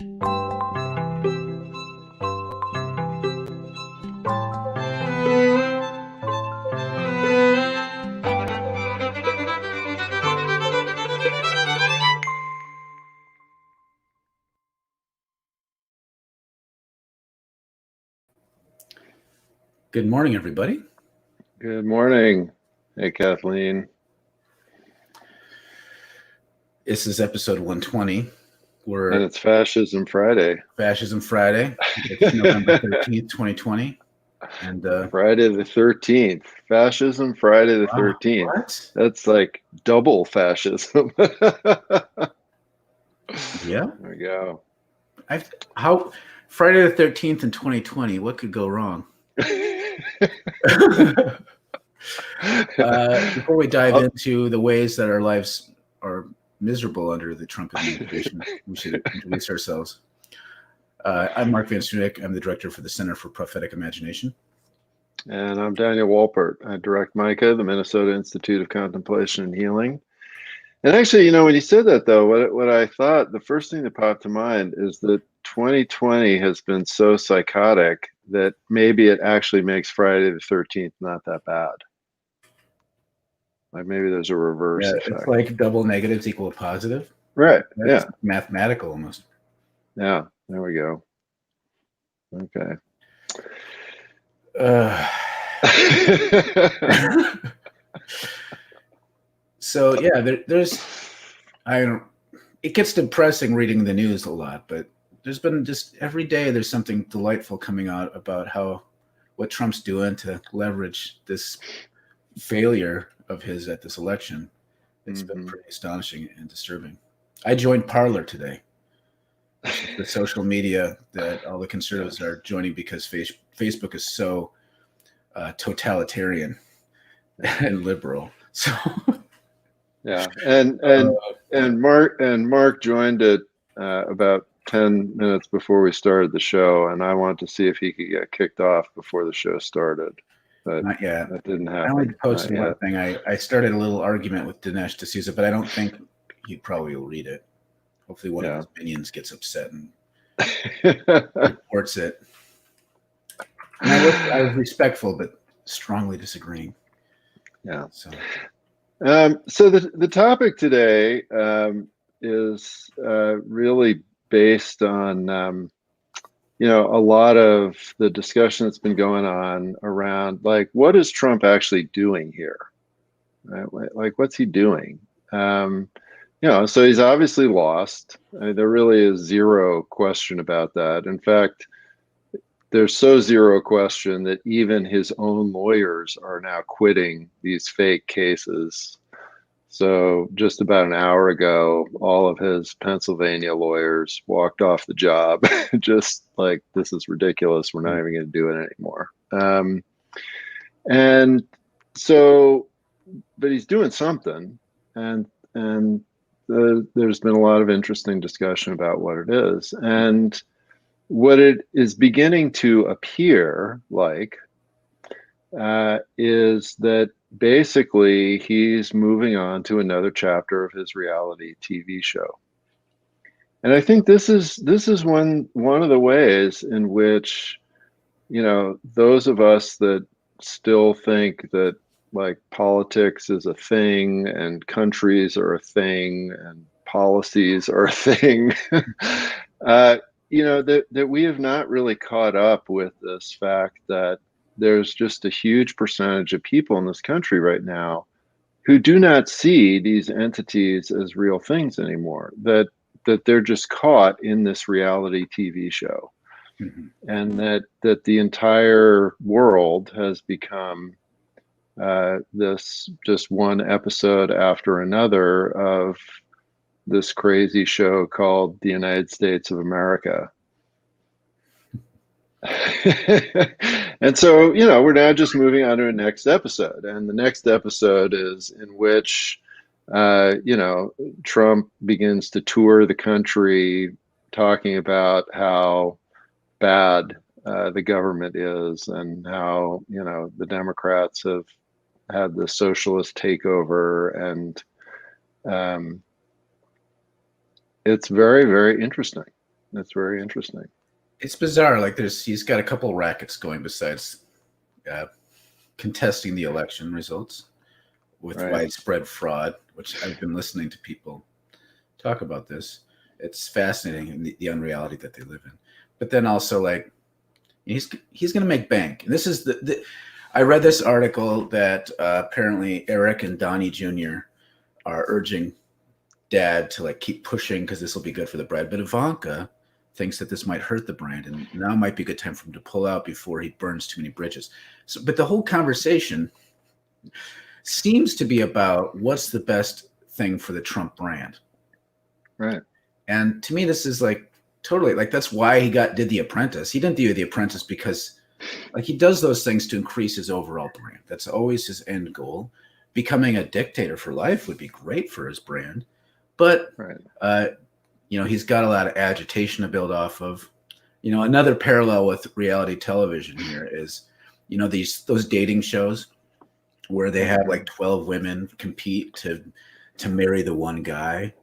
Good morning, everybody. Good morning. Hey, Kathleen. This is episode 120. And it's Fascism Friday. Fascism Friday. It's November 13th, 2020. And Friday the 13th. Fascism Friday the 13th. What? That's like double fascism. Yeah. There we go. How Friday the 13th in 2020, what could go wrong? Before we dive into the ways that our lives are miserable under the Trump administration, we should introduce ourselves. I'm Mark Van Stunik. I'm the director for the Center for Prophetic Imagination. And I'm Daniel Walpert. I direct MICA, the Minnesota Institute of Contemplation and Healing. And actually, when you said that, though, what I thought, the first thing that popped to mind is that 2020 has been so psychotic that maybe it actually makes Friday the 13th not that bad. Like maybe there's a reverse effect. It's like double negatives equal positive. Right. That's mathematical almost. Yeah. There we go. Okay. So yeah, it gets depressing reading the news a lot, but there's been just every day there's something delightful coming out about what Trump's doing to leverage this failure of his at this election. It's been pretty astonishing and disturbing. I joined Parler today, the social media that all the conservatives are joining because Facebook is so totalitarian and liberal. So yeah, and Mark joined it about 10 minutes before we started the show, and I wanted to see if he could get kicked off before the show started. But not yet. That didn't happen. I only posted one thing. I started a little argument with Dinesh D'Souza, but I don't think he probably will read it. Hopefully one of his minions gets upset and reports it. And I was respectful, but strongly disagreeing. Yeah. So the topic today is really based on a lot of the discussion that's been going on around, like, what is Trump actually doing here? Right? Like, what's he doing? So he's obviously lost. I mean, there really is zero question about that. In fact, there's so zero question that even his own lawyers are now quitting these fake cases. So just about an hour ago, all of his Pennsylvania lawyers walked off the job, just like, this is ridiculous. We're not even going to do it anymore. And so, but he's doing something, and there's been a lot of interesting discussion about what it is. And what it is beginning to appear like is that basically he's moving on to another chapter of his reality TV show. And I think this is one of the ways in which, those of us that still think that, like, politics is a thing and countries are a thing and policies are a thing, that we have not really caught up with this fact that there's just a huge percentage of people in this country right now who do not see these entities as real things anymore, that they're just caught in this reality TV show. Mm-hmm. And that the entire world has become this just one episode after another of this crazy show called The United States of America. And so, we're now just moving on to a next episode. And the next episode is in which, Trump begins to tour the country talking about how bad the government is and how, the Democrats have had the socialist takeover. And it's very, very interesting. That's very interesting. It's bizarre. Like he's got a couple rackets going besides contesting the election results with widespread fraud, which I've been listening to people talk about this. It's fascinating, the unreality that they live in. But then also, like, he's going to make bank. And this is I read this article that apparently Eric and Donnie Jr. are urging Dad to like keep pushing because this will be good for the brand. But Ivanka thinks that this might hurt the brand, and now might be a good time for him to pull out before he burns too many bridges. So, but the whole conversation seems to be about what's the best thing for the Trump brand. Right. And to me, this is like totally like, that's why he did The Apprentice. He didn't do The Apprentice because like he does those things to increase his overall brand. That's always his end goal. Becoming a dictator for life would be great for his brand. But, he's got a lot of agitation to build off of. Another parallel with reality television here is, those dating shows where they have like 12 women compete to marry the one guy,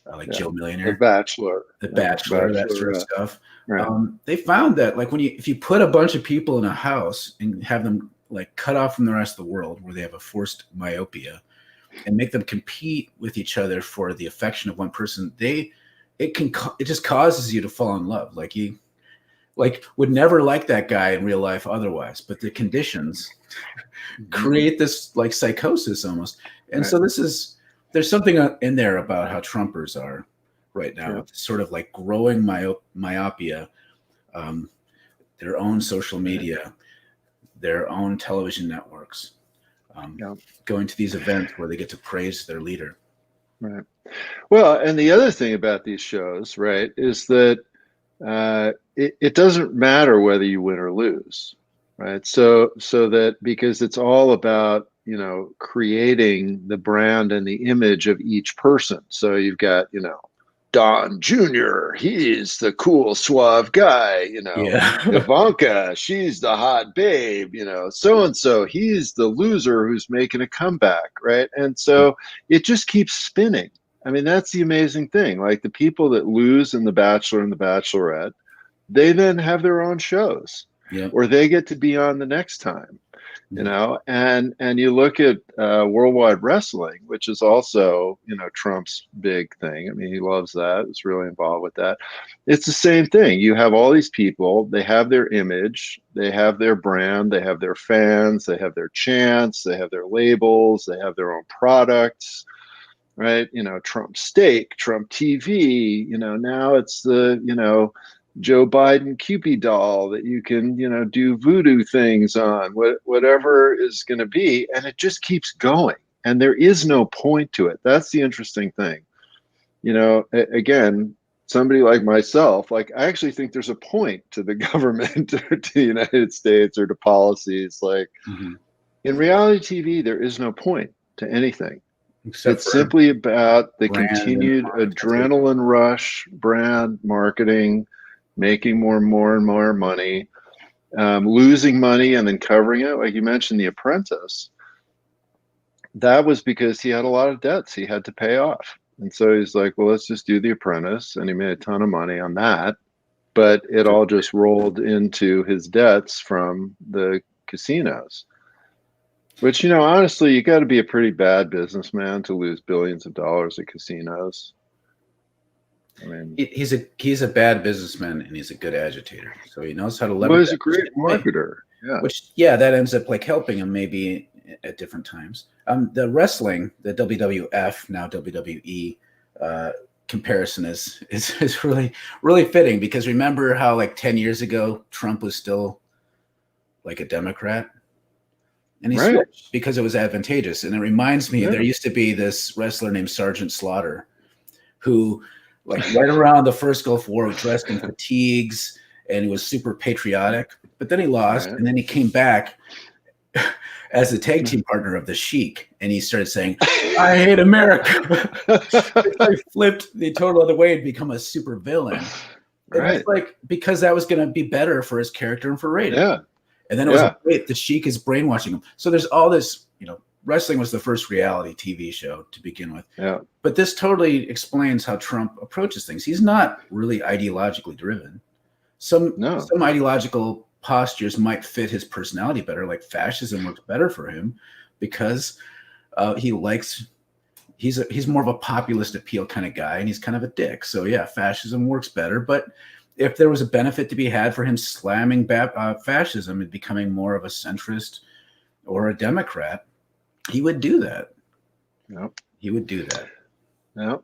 like Joe Millionaire. The Bachelor, that sort of stuff. Right. They found that like if you put a bunch of people in a house and have them like cut off from the rest of the world where they have a forced myopia and make them compete with each other for the affection of one person, it just causes you to fall in love. Like you would never like that guy in real life otherwise, but the conditions create this like psychosis almost. And so there's something in there about how Trumpers are right now, sort of like growing myopia, their own social media, their own television networks, going to these events where they get to praise their leader. Right. Well, and the other thing about these shows, right, is that it doesn't matter whether you win or lose, right? So that because it's all about, creating the brand and the image of each person. So you've got, Don Jr., he's the cool, suave guy, Ivanka, she's the hot babe, so-and-so, he's the loser who's making a comeback, right? And so it just keeps spinning. I mean, that's the amazing thing. Like the people that lose in The Bachelor and The Bachelorette, they then have their own shows, or they get to be on the next time. And you look at Worldwide Wrestling, which is also, Trump's big thing. I mean, he loves that. It's really involved with that. It's the same thing. You have all these people, they have their image, they have their brand, they have their fans, they have their chants, they have their labels, they have their own products, right? Trump Steak, Trump TV, now it's the, Joe Biden Cupid doll that you can, do voodoo things on, whatever is going to be. And it just keeps going. And there is no point to it. That's the interesting thing. Again, somebody like myself, like I actually think there's a point to the government or to the United States or to policies. Like in reality TV, there is no point to anything. It's simply about the continued adrenaline rush, brand marketing, making more and more money, losing money and then covering it. Like you mentioned, The Apprentice, that was because he had a lot of debts he had to pay off. And so he's like, well, let's just do The Apprentice. And he made a ton of money on that. But it all just rolled into his debts from the casinos. Which, honestly, you got to be a pretty bad businessman to lose billions of dollars at casinos. I mean, he's a bad businessman and he's a good agitator. So he knows how to leverage. Well, he's a great marketer. Yeah. Which that ends up like helping him maybe at different times. The wrestling, the WWF now WWE comparison is really really fitting because remember how like 10 years ago Trump was still like a Democrat. And he switched because it was advantageous. And it reminds me, there used to be this wrestler named Sergeant Slaughter who, like right around the first Gulf War, dressed in fatigues and he was super patriotic. But then he lost and then he came back as the tag team partner of the Sheik. And he started saying, I hate America. He flipped the total other way and become a super villain. And it's like, because that was going to be better for his character and for rating. Yeah. And then it was like, wait, the Sheik is brainwashing him. So there's all this, wrestling was the first reality TV show to begin with. Yeah. But this totally explains how Trump approaches things. He's not really ideologically driven. Some ideological postures might fit his personality better, like fascism works better for him because he's more of a populist appeal kind of guy, and he's kind of a dick. So yeah, fascism works better. But if there was a benefit to be had for him slamming fascism and becoming more of a centrist or a Democrat, he would do that. Yep. He would do that. Yep.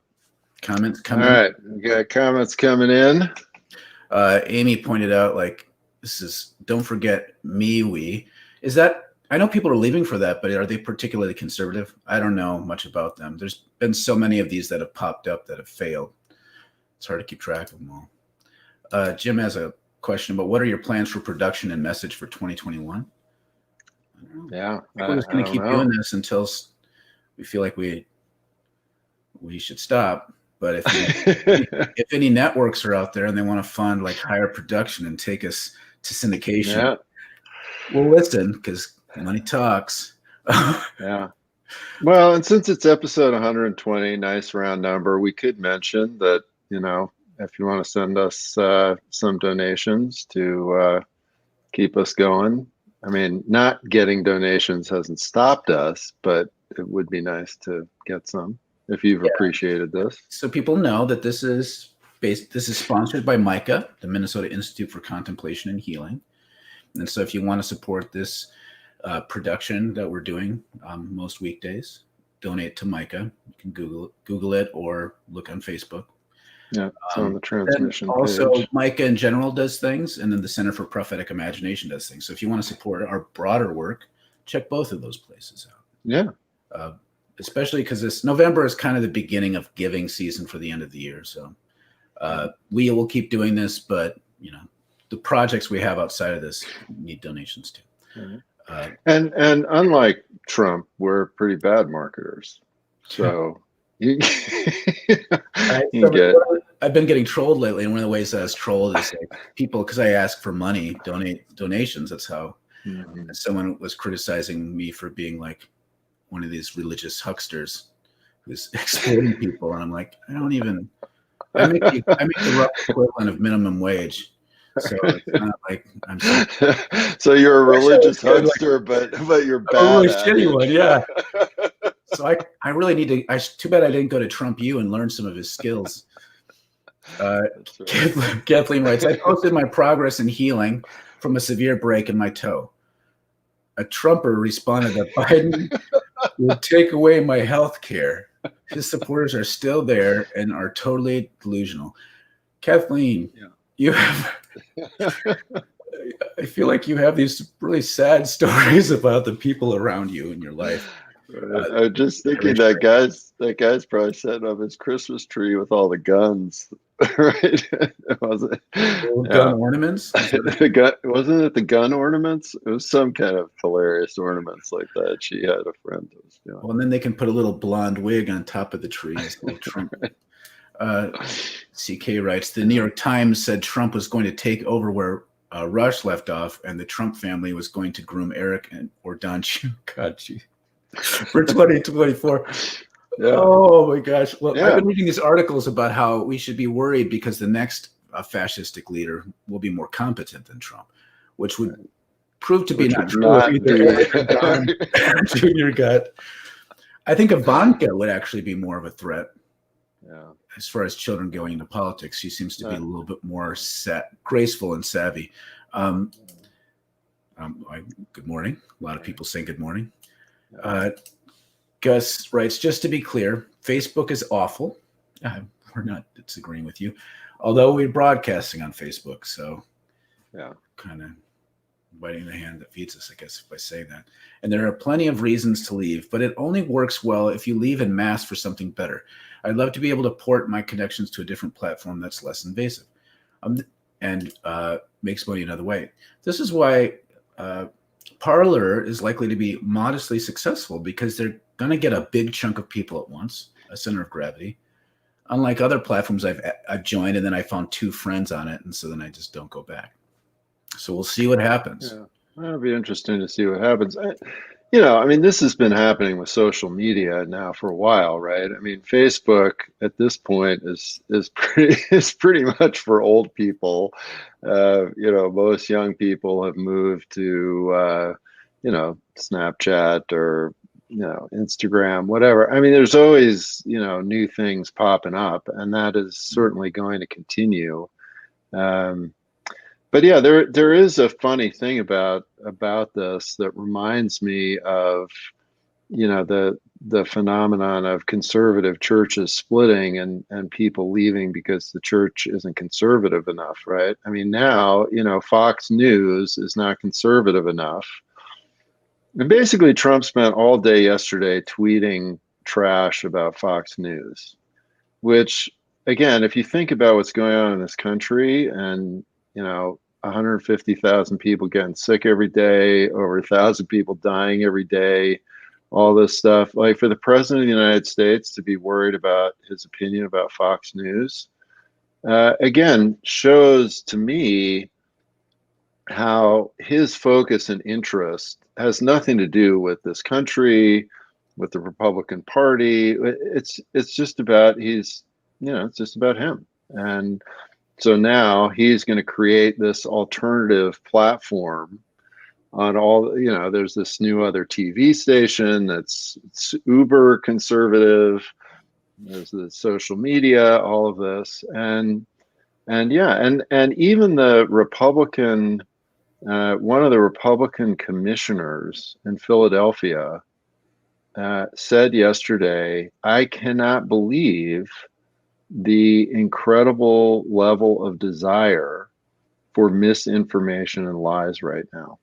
Comments coming. All right, we got comments coming in. Amy pointed out, like, this is, don't forget MeWe. Is that, I know people are leaving for that, but are they particularly conservative? I don't know much about them. There's been so many of these that have popped up that have failed. It's hard to keep track of them all. Jim has a question about what are your plans for production and message for 2021? Yeah. We're just going to keep doing this until we feel like we should stop. But if any networks are out there and they want to fund like higher production and take us to syndication, we'll listen because money talks. Yeah. Well, and since it's episode 120, nice round number, we could mention that, if you want to send us some donations to keep us going. I mean, not getting donations hasn't stopped us, but it would be nice to get some if you've appreciated this. So people know that this is sponsored by MICA, the Minnesota Institute for Contemplation and Healing. And so if you want to support this production that we're doing most weekdays, donate to MICA. You can Google it or look on Facebook. Yeah, it's on the transmission also, page. MICA in general does things, and then the Center for Prophetic Imagination does things. So if you want to support our broader work, check both of those places out. Yeah. Especially because this November is kind of the beginning of giving season for the end of the year. So we will keep doing this, but the projects we have outside of this need donations too. Mm-hmm. And unlike Trump, we're pretty bad marketers. So I've been getting trolled lately, and one of the ways I was trolled is like people, because I ask for money, donations. That's how someone was criticizing me for being like one of these religious hucksters who's exploiting people, and I'm like, I make the rough equivalent of minimum wage. So it's not like I'm so you're a religious huckster, but you're bad. A really shitty one, yeah. So I really need to. Too bad I didn't go to Trump U and learn some of his skills. Right. Kathleen writes, I posted my progress in healing from a severe break in my toe. A Trumper responded that Biden will take away my health care. His supporters are still there and are totally delusional. Kathleen, you have. I feel like you have these really sad stories about the people around you in your life. I'm just thinking that guy's probably setting up his Christmas tree with all the guns, right? Gun ornaments? Wasn't it the gun ornaments? It was some kind of hilarious ornaments like that. She had a friend that was doing. Well, and then they can put a little blonde wig on top of the tree. Trump. CK writes, the New York Times said Trump was going to take over where Rush left off, and the Trump family was going to groom Eric or Don Chu. God, gee. For 2024. Yeah. Oh my gosh. Well, I've been reading these articles about how we should be worried because the next fascistic leader will be more competent than Trump, which would prove to be not true. Junior gut. I think Ivanka would actually be more of a threat. Yeah. As far as children going into politics, she seems to be a little bit more graceful and savvy. Good morning. A lot of people saying good morning. Gus writes, just to be clear, Facebook is awful. We're not disagreeing with you, although we're broadcasting on Facebook. So kind of biting the hand that feeds us, I guess, by saying that. And there are plenty of reasons to leave, but it only works well if you leave en masse for something better. I'd love to be able to port my connections to a different platform that's less invasive and makes money another way. This is why Parler is likely to be modestly successful because they're going to get a big chunk of people at once, a center of gravity. Unlike other platforms I've joined and then I found 2 friends on it, and so then I just don't go back. So we'll see what happens. Yeah, that'll be interesting to see what happens. I mean, this has been happening with social media now for a while, right? I mean, Facebook at this point is pretty is pretty much for old people. Most young people have moved to Snapchat or Instagram, whatever. I mean, there's always new things popping up, and that is certainly going to continue. Um, but yeah, there is a funny thing about this that reminds me of the phenomenon of conservative churches splitting and people leaving because the church isn't conservative enough, right? I mean, now Fox News is not conservative enough, and basically Trump spent all day yesterday tweeting trash about Fox News, which, again, if you think about what's going on in this country, and 150,000 people getting sick every day, over 1,000 people dying every day, all this stuff, like, for the president of the United States to be worried about his opinion about Fox News, again, shows to me how his focus and interest has nothing to do with this country, with the Republican Party. It's just about it's just about him. And so now he's going to create this alternative platform on all, there's this new other TV station it's uber conservative. There's the social media, all of this. And even the Republican, one of the Republican commissioners in Philadelphia said yesterday, "I cannot believe the incredible level of desire for misinformation and lies right now."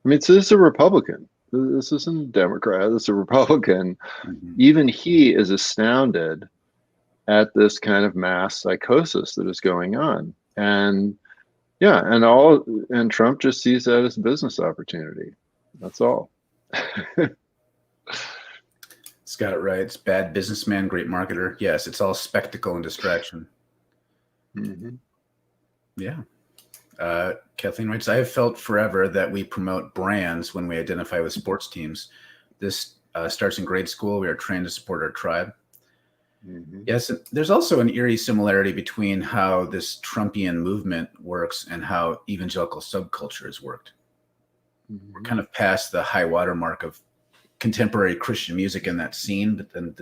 I mean, so this is a Republican. This isn't a Democrat. This is a Republican. Mm-hmm. Even he is astounded at this kind of mass psychosis that is going on. And yeah, and Trump just sees that as a business opportunity. That's all. Scott writes, bad businessman, great marketer. Yes, it's all spectacle and distraction. Mm-hmm. Yeah. Kathleen writes, I have felt forever that we promote brands when we identify with sports teams. This starts in grade school. We are trained to support our tribe. Mm-hmm. Yes, there's also an eerie similarity between how this Trumpian movement works and how evangelical subculture has worked. Mm-hmm. We're kind of past the high water mark of contemporary Christian music in that scene, but then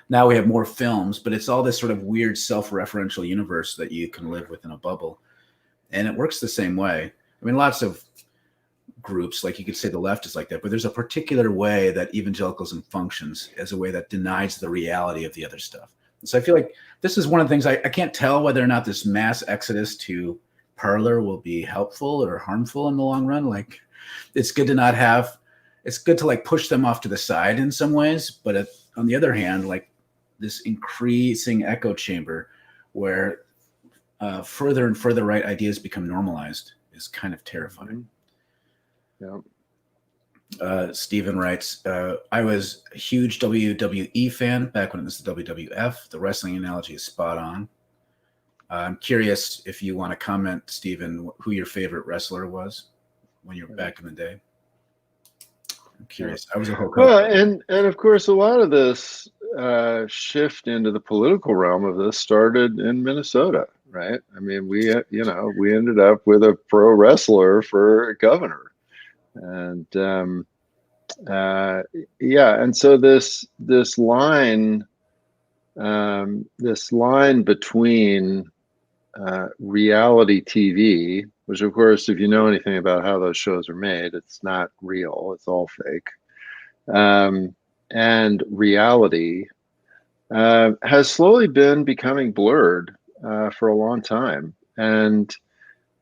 now we have more films, but it's all this sort of weird self-referential universe that you can live within a bubble. And it works the same way. I mean, lots of groups, like you could say the left is like that, but there's a particular way that evangelicalism functions as a way that denies the reality of the other stuff. And so I feel like this is one of the things I can't tell whether or not this mass exodus to Parler will be helpful or harmful in the long run. Like, it's good to like push them off to the side in some ways, but on the other hand, like this increasing echo chamber where further and further right ideas become normalized is kind of terrifying. Yeah. Stephen writes, I was a huge WWE fan back when it was the WWF. The wrestling analogy is spot on. I'm curious if you want to comment, Stephen, who your favorite wrestler was when you were back in the day. I'm curious. I was a Hulk Hogan. Well, and of course, a lot of this shift into the political realm of this started in Minnesota, right? I mean, we ended up with a pro wrestler for governor, and and so this line between reality TV, which, of course, if you know anything about how those shows are made, it's not real, it's all fake, and reality has slowly been becoming blurred for a long time. And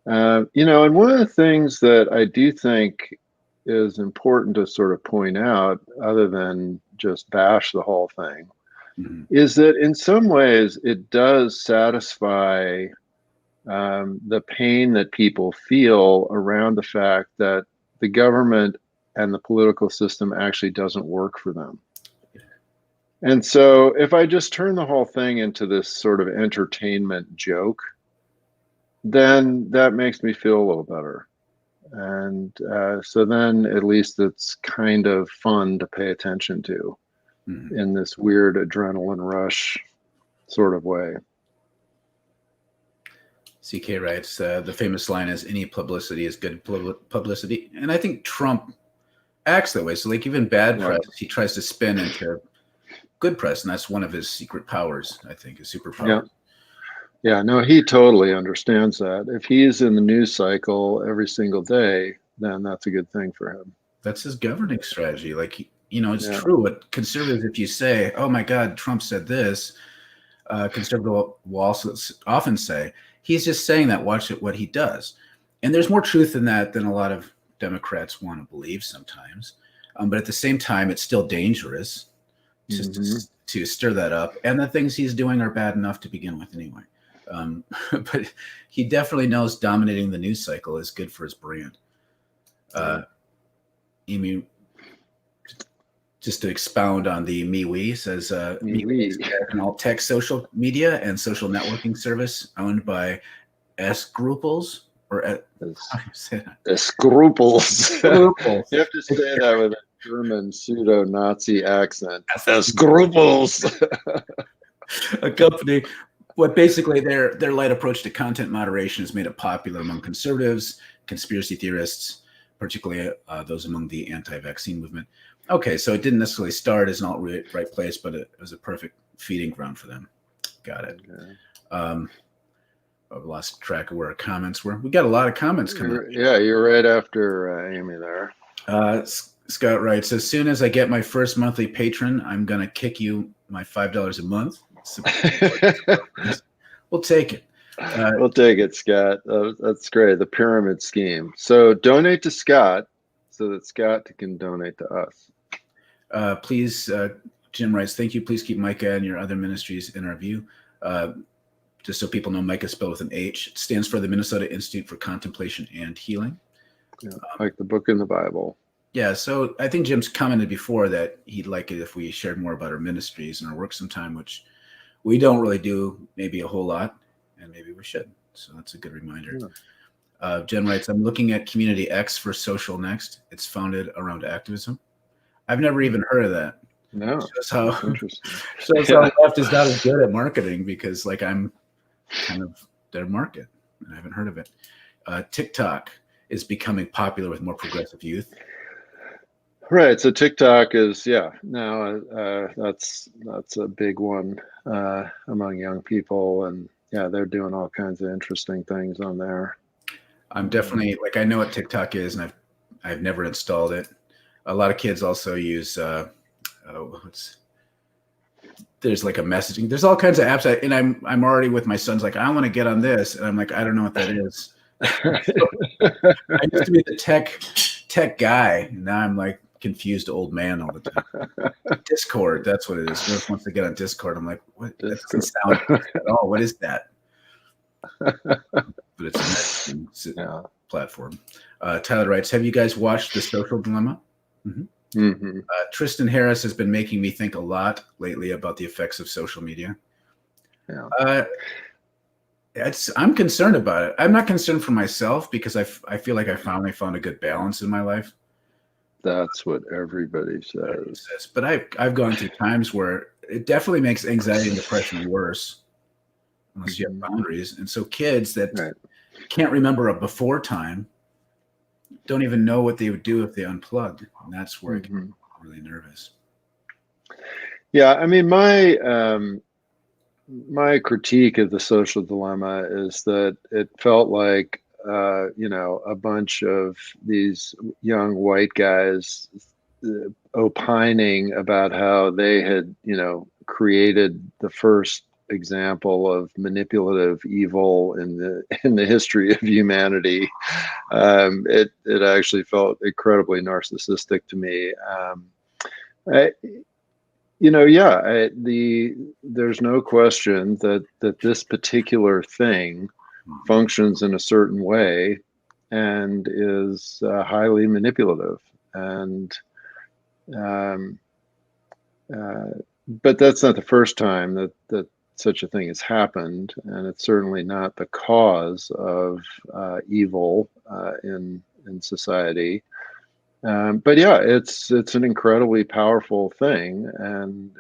and one of the things that I do think is important to sort of point out, other than just bash the whole thing, mm-hmm. is that in some ways it does satisfy the pain that people feel around the fact that the government and the political system actually doesn't work for them. And so if I just turn the whole thing into this sort of entertainment joke, then that makes me feel a little better. And so then at least it's kind of fun to pay attention to in this weird adrenaline rush sort of way. CK writes, the famous line is, any publicity is good publicity. And I think Trump acts that way. So like even bad press, he tries to spin into good press. And that's one of his secret powers, I think, his superpower. Yeah, no, he totally understands that. If he's in the news cycle every single day, then that's a good thing for him. That's his governing strategy. Like, it's true. But conservatives, if you say, oh my God, Trump said this, conservatives will also often say, he's just saying that, watch it, what he does. And there's more truth in that than a lot of Democrats want to believe sometimes. But at the same time, it's still dangerous to stir that up. And the things he's doing are bad enough to begin with anyway. But he definitely knows dominating the news cycle is good for his brand. Amy, just to expound on the MeWe, says MeWe is an alt-tech social media and social networking service owned by Scruples or Scruples. You have to say that with a German pseudo-Nazi accent. Scruples. A company. What basically their light approach to content moderation has made it popular among conservatives, conspiracy theorists, particularly those among the anti-vaccine movement. Okay, so it didn't necessarily start as an alt-right place, but it was a perfect feeding ground for them. Got it. Okay. I've lost track of where our comments were. We got a lot of comments coming. Yeah, you're right after Amy there. Scott writes, as soon as I get my first monthly patron, I'm going to kick you my $5 a month. We'll take it. We'll take it, Scott. That's great. The pyramid scheme. So donate to Scott so that Scott can donate to us. Please, Jim writes, thank you. Please keep Micah and your other ministries in our view. Just so people know, Micah is spelled with an H. It stands for the Minnesota Institute for Contemplation and Healing. Yeah, like the book in the Bible. Yeah, so I think Jim's commented before that he'd like it if we shared more about our ministries and our work sometime, which we don't really do maybe a whole lot, and maybe we should. So that's a good reminder. Yeah. Jen writes, I'm looking at Community X for Social Next. It's founded around activism. I've never even heard of that. No. Shows how the left is not as good at marketing because like I'm kind of their market, and I haven't heard of it. TikTok is becoming popular with more progressive youth. Right. So TikTok is, now that's a big one among young people, and they're doing all kinds of interesting things on there. I'm definitely I know what TikTok is, and I've never installed it. A lot of kids also use there's like a messaging. There's all kinds of apps, and I'm already with my son's like, I want to get on this, and I'm like, I don't know what that is. I used to be the tech guy, and now I'm like confused old man all the time. Discord, that's what it is. If wants to get on Discord, I'm like, what? That doesn't sound at all. What is that? But it's a messaging platform. Tyler writes, have you guys watched The Social Dilemma? Tristan Harris has been making me think a lot lately about the effects of social media. I'm concerned about it. I'm not concerned for myself because I feel like I finally found a good balance in my life. That's what everybody says. But I've gone through times where it definitely makes anxiety and depression worse unless you have boundaries. And so kids that can't remember a before time don't even know what they would do if they unplugged. And that's where I get really nervous. Yeah, I mean, my critique of The Social Dilemma is that it felt like a bunch of these young white guys opining about how they had, created the first example of manipulative evil in the history of humanity. It actually felt incredibly narcissistic to me. There's no question that this particular thing functions in a certain way and is highly manipulative, and but that's not the first time that such a thing has happened, and it's certainly not the cause of evil in in society. But yeah, it's an incredibly powerful thing, and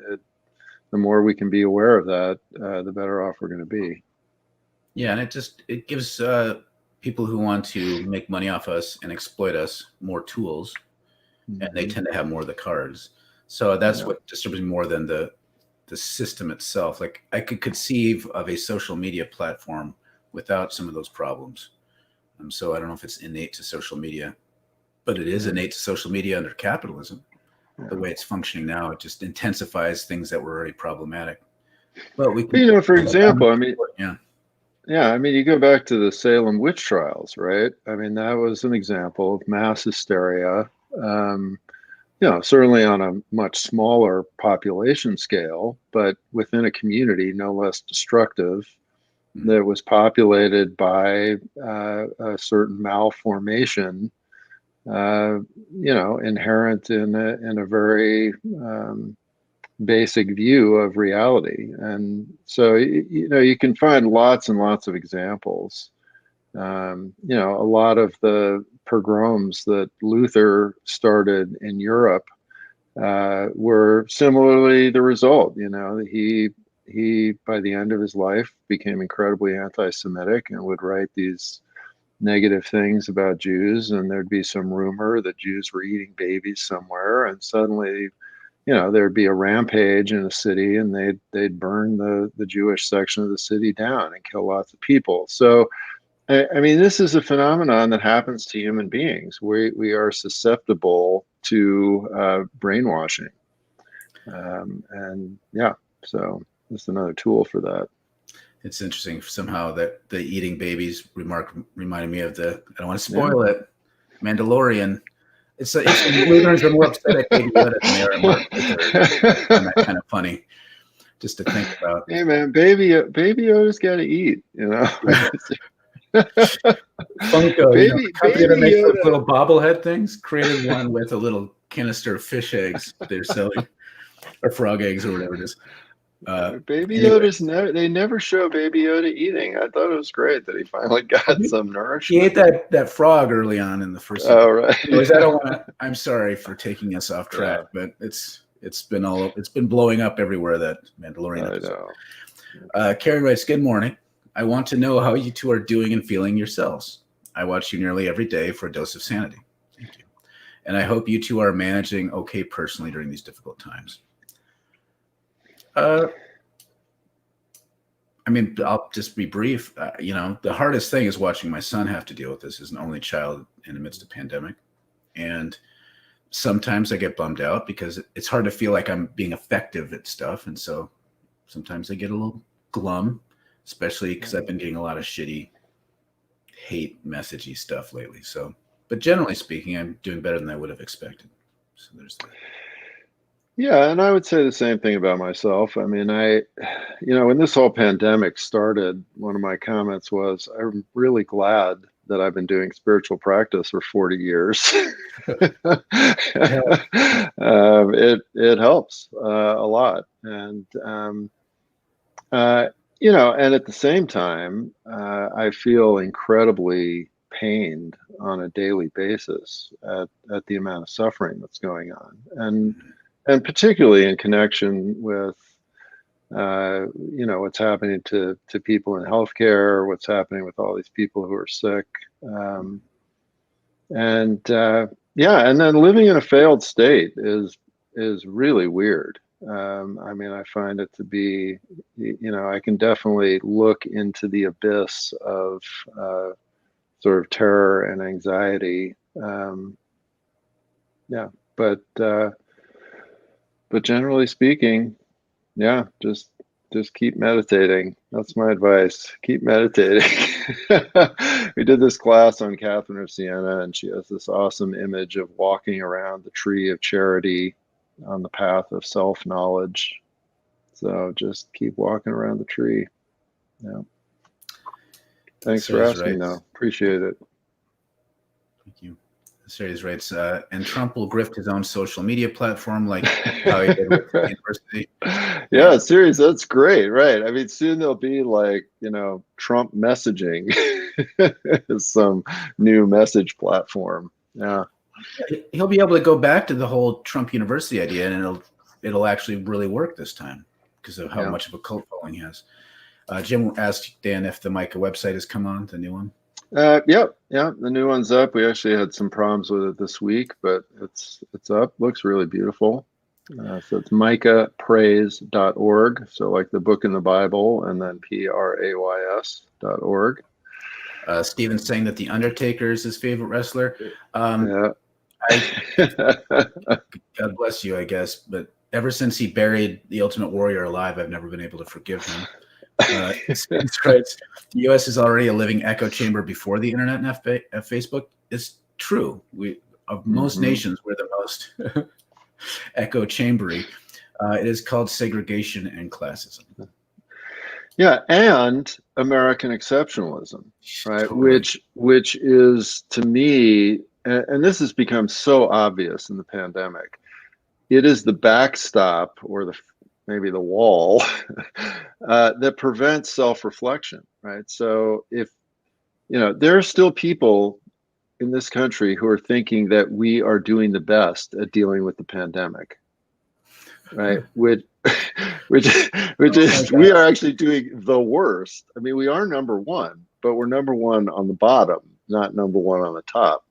the more we can be aware of that, the better off we're going to be. Yeah, and it gives people who want to make money off us and exploit us more tools, and they tend to have more of the cards. So that's what disturbs me more than the system itself. Like, I could conceive of a social media platform without some of those problems. So I don't know if it's innate to social media, but it is innate to social media under capitalism. The way it's functioning now, it just intensifies things that were already problematic. But we can, for example, I mean, yeah, I mean, you go back to the Salem witch trials, right? I mean, that was an example of mass hysteria. Certainly on a much smaller population scale, but within a community no less destructive, that was populated by a certain malformation, inherent in a very basic view of reality. And so, you can find lots and lots of examples. A lot of the pogroms that Luther started in Europe were similarly the result. He by the end of his life became incredibly anti-Semitic and would write these negative things about Jews, and there'd be some rumor that Jews were eating babies somewhere, and suddenly, there'd be a rampage in a city, and they'd burn the Jewish section of the city down and kill lots of people. So I mean, this is a phenomenon that happens to human beings. We are susceptible to brainwashing, and yeah, so it's another tool for that. It's interesting somehow that the eating babies remark reminded me of I don't want to spoil it, Mandalorian. It's Lutherans are more upset at Baby Yoda than they are at Martin Luther. I find that kind of funny, just to think about. Hey man, baby Yoda's got to eat, Funko, the company that makes those little bobblehead things, created one with a little canister of fish eggs they're selling, or frog eggs, or whatever it is. Baby Yoda's they never show Baby Yoda eating. I thought it was great that he finally got some nourishment. He ate that frog early on in the first season. Oh, right. Anyways, I'm sorry for taking us off track, but it's been blowing up everywhere, that Mandalorian episode. I know. Carrie writes, "Good morning. I want to know how you two are doing and feeling yourselves. I watch you nearly every day for a dose of sanity. Thank you. And I hope you two are managing okay personally during these difficult times." I mean, I'll just be brief. The hardest thing is watching my son have to deal with this as an only child in the midst of pandemic. And sometimes I get bummed out because it's hard to feel like I'm being effective at stuff. And so sometimes I get a little glum, especially because I've been getting a lot of shitty hate messagey stuff lately. So, but generally speaking, I'm doing better than I would have expected. So there's that. Yeah, and I would say the same thing about myself. I mean, when this whole pandemic started, one of my comments was, I'm really glad that I've been doing spiritual practice for 40 years. It helps a lot. And, and at the same time, I feel incredibly pained on a daily basis at the amount of suffering that's going on. And particularly in connection with, what's happening to people in healthcare, what's happening with all these people who are sick. And then living in a failed state is really weird. I mean, I find it to be, I can definitely look into the abyss of sort of terror and anxiety. But generally speaking, just keep meditating. That's my advice. Keep meditating. We did this class on Catherine of Siena, and she has this awesome image of walking around the tree of charity on the path of self-knowledge. So just keep walking around the tree. Yeah. Thanks for asking, though. Appreciate it. Thank you. Series writes, and Trump will grift his own social media platform like how he did with the university. Yeah, Series, that's great, right? I mean, soon there'll be like, Trump messaging is some new message platform. Yeah. He'll be able to go back to the whole Trump University idea, and it'll actually really work this time because of how much of a cult following he has. Jim asked Dan if the Micah website has come on, the new one. Yeah, the new one's up. We actually had some problems with it this week, but it's up. Looks really beautiful. So it's micahpraise.org. So like the book in the Bible, and then prays.org. Steven's saying that The Undertaker is his favorite wrestler. Yeah. God bless you, I guess. But ever since he buried the Ultimate Warrior alive, I've never been able to forgive him. The U.S. is already a living echo chamber before the internet and Facebook. It's true. Of most nations, we're the most echo chambery. It is called segregation and classism. Yeah, and American exceptionalism, right? Totally. Which is, to me, and this has become so obvious in the pandemic. It is the backstop, or maybe the wall that prevents self-reflection, right? So if there are still people in this country who are thinking that we are doing the best at dealing with the pandemic, right? Which is, we are actually doing the worst. I mean, we are number one, but we're number one on the bottom, not number one on the top.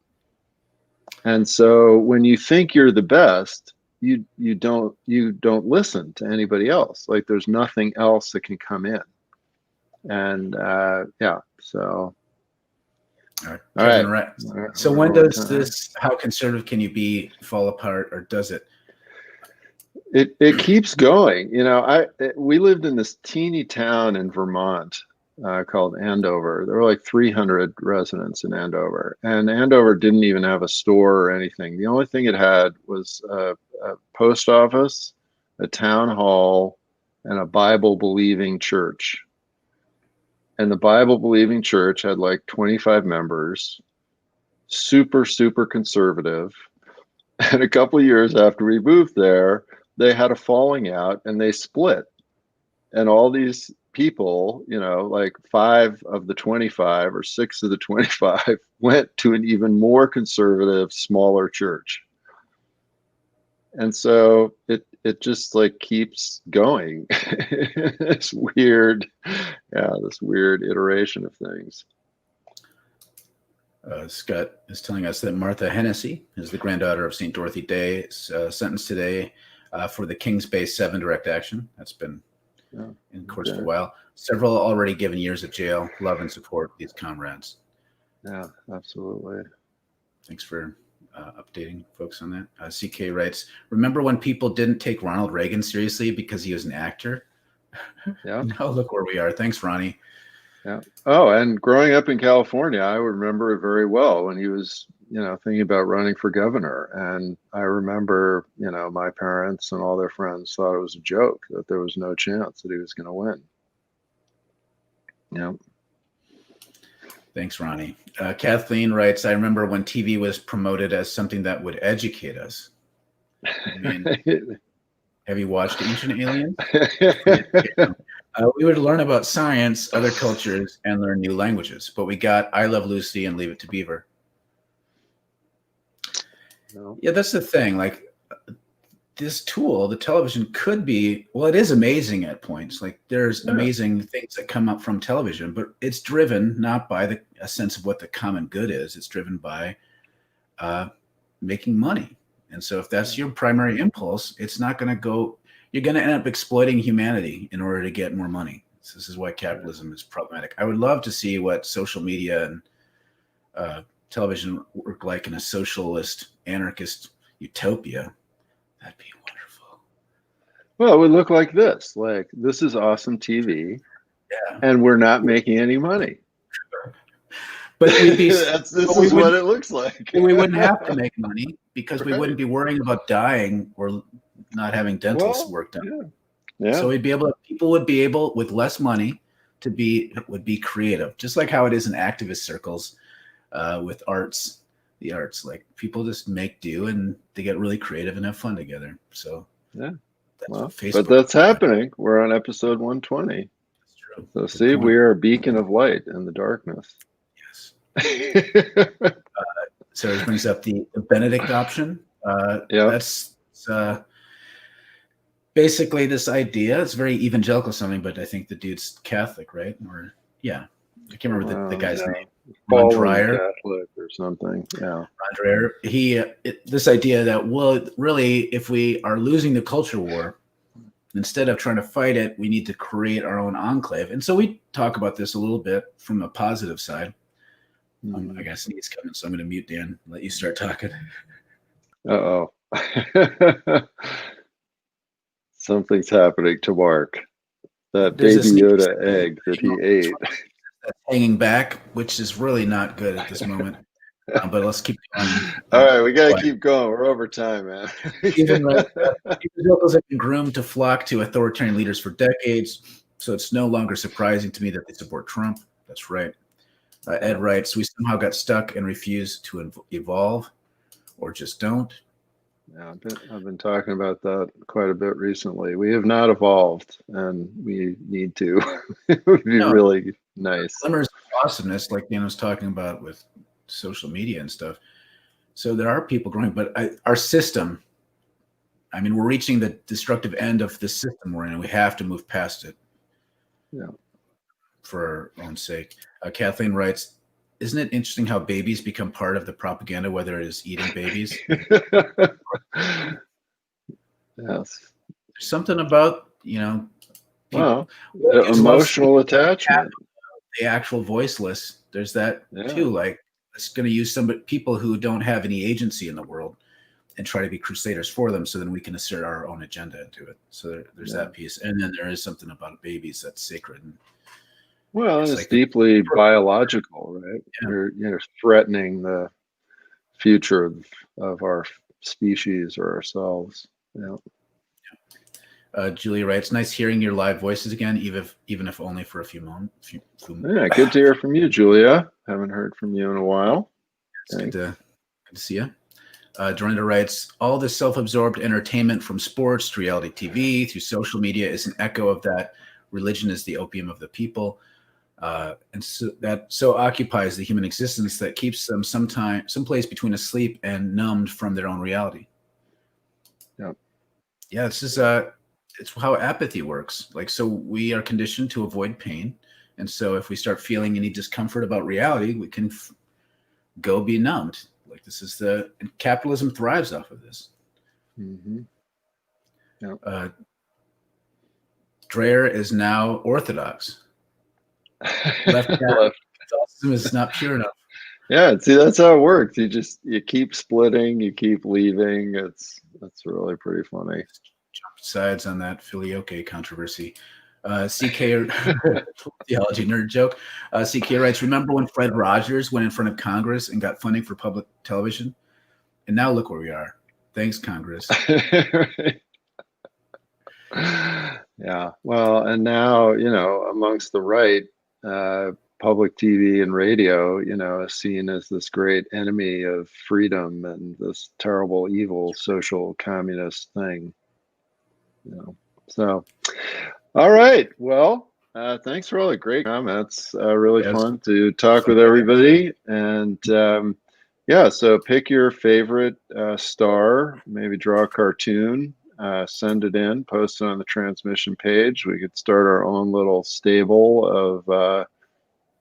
And so when you think you're the best, you don't listen to anybody else. Like there's nothing else that can come in. And so. All right. So when does this, how conservative can you be, fall apart, or does it? It keeps going. We lived in this teeny town in Vermont called Andover. There were like 300 residents in Andover, and Andover didn't even have a store or anything. The only thing it had was a post office, a town hall, and a Bible-believing church. And the Bible-believing church had like 25 members, super, super conservative. And a couple of years after we moved there, they had a falling out and they split. And all these people, like 5 of the 25 or 6 of the 25 went to an even more conservative, smaller church. And so it just like keeps going. This weird iteration of things. Scott is telling us that Martha Hennessy is the granddaughter of St. Dorothy Day, sentenced today for the Kings Bay 7 direct action. That's been in course for a while. Several already given years of jail. Love and support these comrades. Yeah, absolutely. Thanks for updating folks on that. CK writes, remember when people didn't take Ronald Reagan seriously because he was an actor? Yeah. Now look where we are. Thanks, Ronnie. Yeah. Oh, and growing up in California, I remember it very well when he was, thinking about running for governor. And I remember, my parents and all their friends thought it was a joke, that there was no chance that he was going to win. Yeah. Thanks, Ronnie. Kathleen writes, I remember when TV was promoted as something that would educate us. I mean, have you watched Ancient Aliens? We would learn about science, other cultures, and learn new languages. But we got I Love Lucy and Leave It to Beaver. No. Yeah, that's the thing. Like this tool, the television could be, well, it is amazing at points. Like there's amazing things that come up from television, but it's driven not by a sense of what the common good is. It's driven by making money. And so if that's your primary impulse, it's not going to go, you're going to end up exploiting humanity in order to get more money. So this is why capitalism is problematic. I would love to see what social media and television work like in a socialist, anarchist utopia. That'd be wonderful. Well, it would look like this. Like, this is awesome TV. Yeah. And we're not making any money. But we'd be, this is what it looks like. We wouldn't have to make money because we wouldn't be worrying about dying or not having dental work done. Yeah. So people would be able, with less money, would be creative. Just like how it is in activist circles with arts. the arts. Like people just make do and they get really creative and have fun together. So Yeah. that's Well, what Facebook but that's is. happening. We're on episode 120. That's true. So Good see, point. we are a beacon of light in the darkness. Yes. So this brings up the Benedict option. Yeah. That's basically this idea. It's very evangelical sounding, but I think the dude's Catholic, right? Or yeah, I can't remember the guy's name. Ron Fallen Dreyer. Catholic or something. Yeah. Ron Dreyer. This idea that, well, really, if we are losing the culture war, instead of trying to fight it, we need to create our own enclave. And so we talk about this a little bit from a positive side. I guess he's coming, so I'm going to mute Dan and let you start talking. Uh-oh. Something's happening to Mark. That There's baby Yoda egg that he ate. That's hanging back, which is really not good at this moment. But let's keep going. All right, we got to keep going. We're over time, man. Evangelicals have been groomed to flock to authoritarian leaders for decades, so it's no longer surprising to me that they support Trump. That's right. Ed writes, we somehow got stuck and refuse to evolve, or just don't. Yeah, I've been talking about that quite a bit recently. We have not evolved, and we need to. It would be really nice. Glimmers of awesomeness, like Dan was talking about with social media and stuff. So there are people growing, but our system, I mean, we're reaching the destructive end of the system we're in, and we have to move past it. Yeah. For our own sake. Kathleen writes, isn't it interesting how babies become part of the propaganda, whether it is eating babies? Yes. There's something about, people, emotional attachment. The actual voiceless, there's that too. Like, it's going to use people who don't have any agency in the world and try to be crusaders for them, so then we can assert our own agenda into it. So there's that piece. And then there is something about babies that's sacred. And well, it's like deeply biological, right? Yeah. You're threatening the future of our species or ourselves. Yeah. Julie writes, nice hearing your live voices again, even if only for a few moments. Yeah, good to hear from you, Julia. Haven't heard from you in a while. It's good to see you. Dorinda writes, all this self-absorbed entertainment from sports to reality TV through social media is an echo of that religion is the opium of the people. And so that so occupies the human existence that keeps them someplace between asleep and numbed from their own reality. Yeah, this is it's how apathy works. Like, so we are conditioned to avoid pain, and so if we start feeling any discomfort about reality, we can go be numbed. Like, this is and capitalism thrives off of this. Mm-hmm. Yep. Dreyer is now orthodox. Left Catholicism is not pure enough. Yeah, see, that's how it works. You keep splitting, you keep leaving. That's really pretty funny. Jump sides on that filioque controversy. CK theology nerd joke. CK writes, remember when Fred Rogers went in front of Congress and got funding for public television? And now look where we are. Thanks, Congress. Yeah. Well, and now, amongst the right, public TV and radio, is seen as this great enemy of freedom and this terrible, evil social communist thing. So, all right. Well, thanks for all the great comments. Really fun to talk with everybody. And so pick your favorite star, maybe draw a cartoon, send it in, post it on the transmission page. We could start our own little stable of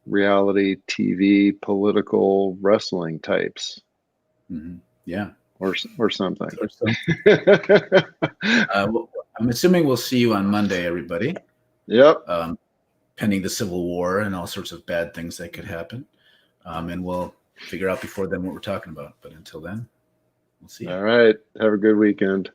reality TV political wrestling types. Mm-hmm. Yeah. Or something. Well, I'm assuming we'll see you on Monday, everybody. Yep. Pending the Civil War and all sorts of bad things that could happen. And we'll figure out before then what we're talking about. But until then, we'll see you. All right. Have a good weekend.